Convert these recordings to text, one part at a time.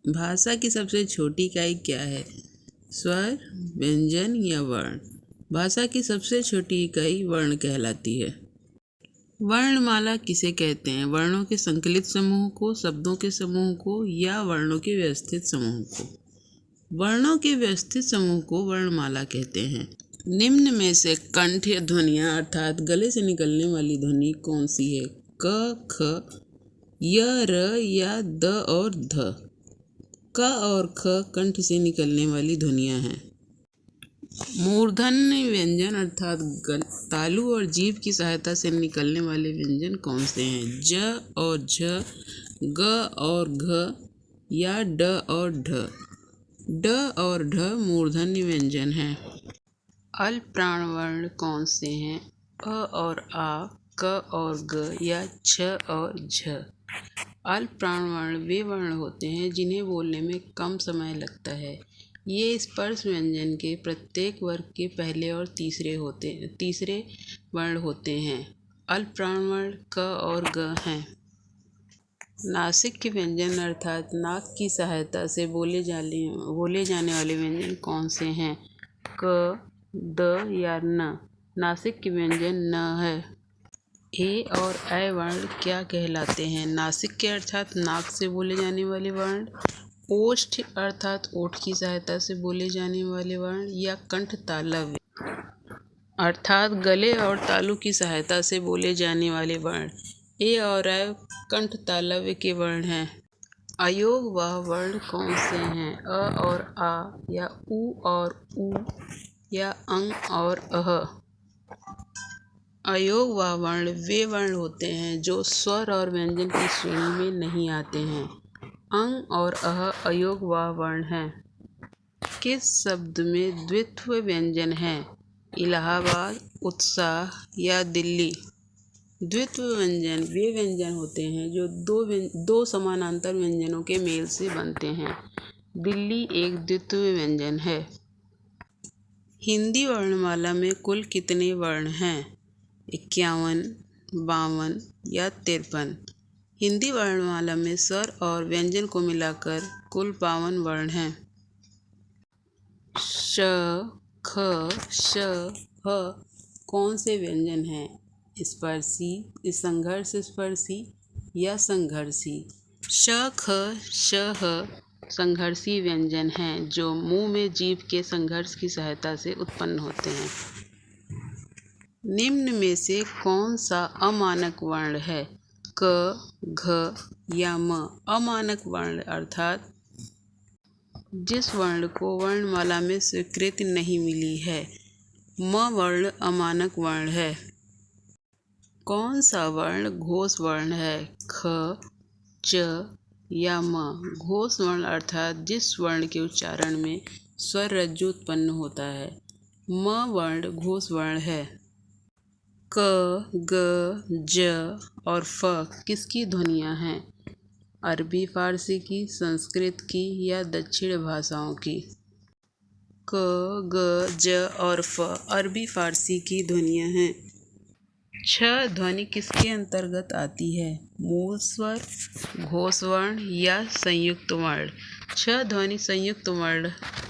भाषा की सबसे छोटी इकाई क्या है? स्वर, व्यंजन या वर्ण? भाषा की सबसे छोटी इकाई वर्ण कहलाती है। वर्णमाला किसे कहते हैं? वर्णों के संकलित समूह को, शब्दों के समूह को या वर्णों के व्यवस्थित समूह को? वर्णों के व्यवस्थित समूह को वर्णमाला कहते हैं। निम्न में से कंठ्य ध्वनियाँ अर्थात गले से निकलने वाली ध्वनि कौन सी है? क, ख, य, र या द और ध? क और ख कंठ से निकलने वाली ध्वनियाँ हैं। मूर्धन्य व्यंजन अर्थात तालु और जीभ की सहायता से निकलने वाले व्यंजन कौन से हैं? ज और झ, ग और घ या ड और ढ? ड और ढ मूर्धन्य व्यंजन हैं। अल्प प्राण वर्ण कौन से हैं? अ और आ, क और ग या छ और झ? अल्प प्राण वर्ण वे वर्ण होते हैं जिन्हें बोलने में कम समय लगता है। ये स्पर्श व्यंजन के प्रत्येक वर्ग के पहले और तीसरे वर्ण होते हैं। अल्प प्राण वर्ण क और ग हैं। नासिक के व्यंजन अर्थात नाक की सहायता से बोले जाने वाले व्यंजन कौन से हैं? क, द या न? नासिक के व्यंजन न है। ए और ऐ वर्ण क्या कहलाते हैं? नासिक के अर्थात नाक से बोले जाने वाले वर्ण, ओष्ठ अर्थात ओठ की सहायता से बोले जाने वाले वर्ण या कंठ तालव्य अर्थात गले और तालु की सहायता से बोले जाने वाले वर्ण। ए और ऐ कंठ तालव्य के वर्ण हैं। अयोग वाह वर्ण कौन से हैं? अ और आ या उ और ऊ या अंग और अह? अयोग वाह वर्ण वे वर्ण होते हैं जो स्वर और व्यंजन की श्रेणी में नहीं आते हैं। अंग और अह अयोग वाह वर्ण हैं। किस शब्द में द्वित्व व्यंजन है? इलाहाबाद, उत्साह या दिल्ली? द्वित्व व्यंजन वे व्यंजन होते हैं जो दो समानांतर व्यंजनों के मेल से बनते हैं। दिल्ली एक द्वित्व व्यंजन है। हिंदी वर्णमाला में कुल कितने वर्ण हैं? 51, 52 या 53? हिंदी वर्णमाला में स्वर और व्यंजन को मिलाकर कुल 52 वर्ण हैं। श, ख, श, ह कौन से व्यंजन हैं? स्पर्शी, संघर्ष स्पर्शी या संघर्षी? श, ख, श, ह संघर्षी व्यंजन हैं जो मुंह में जीभ के संघर्ष की सहायता से उत्पन्न होते हैं। निम्न में से कौन सा अमानक वर्ण है? क, घ या म? अमानक वर्ण अर्थात जिस वर्ण को वर्णमाला में स्वीकृति नहीं मिली है। म वर्ण अमानक वर्ण है। कौन सा वर्ण घोष वर्ण है? ख, च या म? घोष वर्ण अर्थात जिस वर्ण के उच्चारण में स्वर रज्जु उत्पन्न होता है। म वर्ण घोष वर्ण है। क, ग, ज और फ किसकी ध्वनियाँ हैं? अरबी फारसी की, संस्कृत की या दक्षिण भाषाओं की? क, ग, ज और फ अरबी फारसी की ध्वनियाँ हैं। छ ध्वनि किसके अंतर्गत आती है? मूल स्वर, घोष वर्ण या संयुक्त वर्ण? छ ध्वनि संयुक्त वर्ण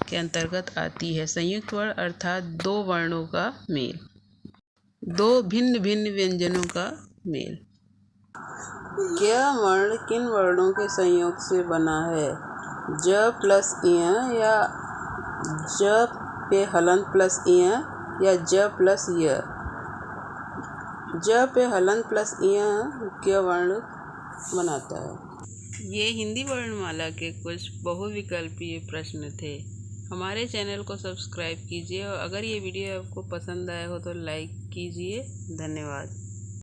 के अंतर्गत आती है। संयुक्त वर्ण अर्थात दो वर्णों का मेल, दो भिन्न भिन्न व्यंजनों का मेल। क्या वर्ण किन वर्णों के संयोग से बना है? ज प्लस य या ज पे हलंत प्लस य या ज प्लस य? ज पे हलंत प्लस य क्या वर्ण बनाता है? ये हिंदी वर्णमाला के कुछ बहुविकल्पीय प्रश्न थे। हमारे चैनल को सब्सक्राइब कीजिए और अगर ये वीडियो आपको पसंद आया हो तो लाइक कीजिए। धन्यवाद।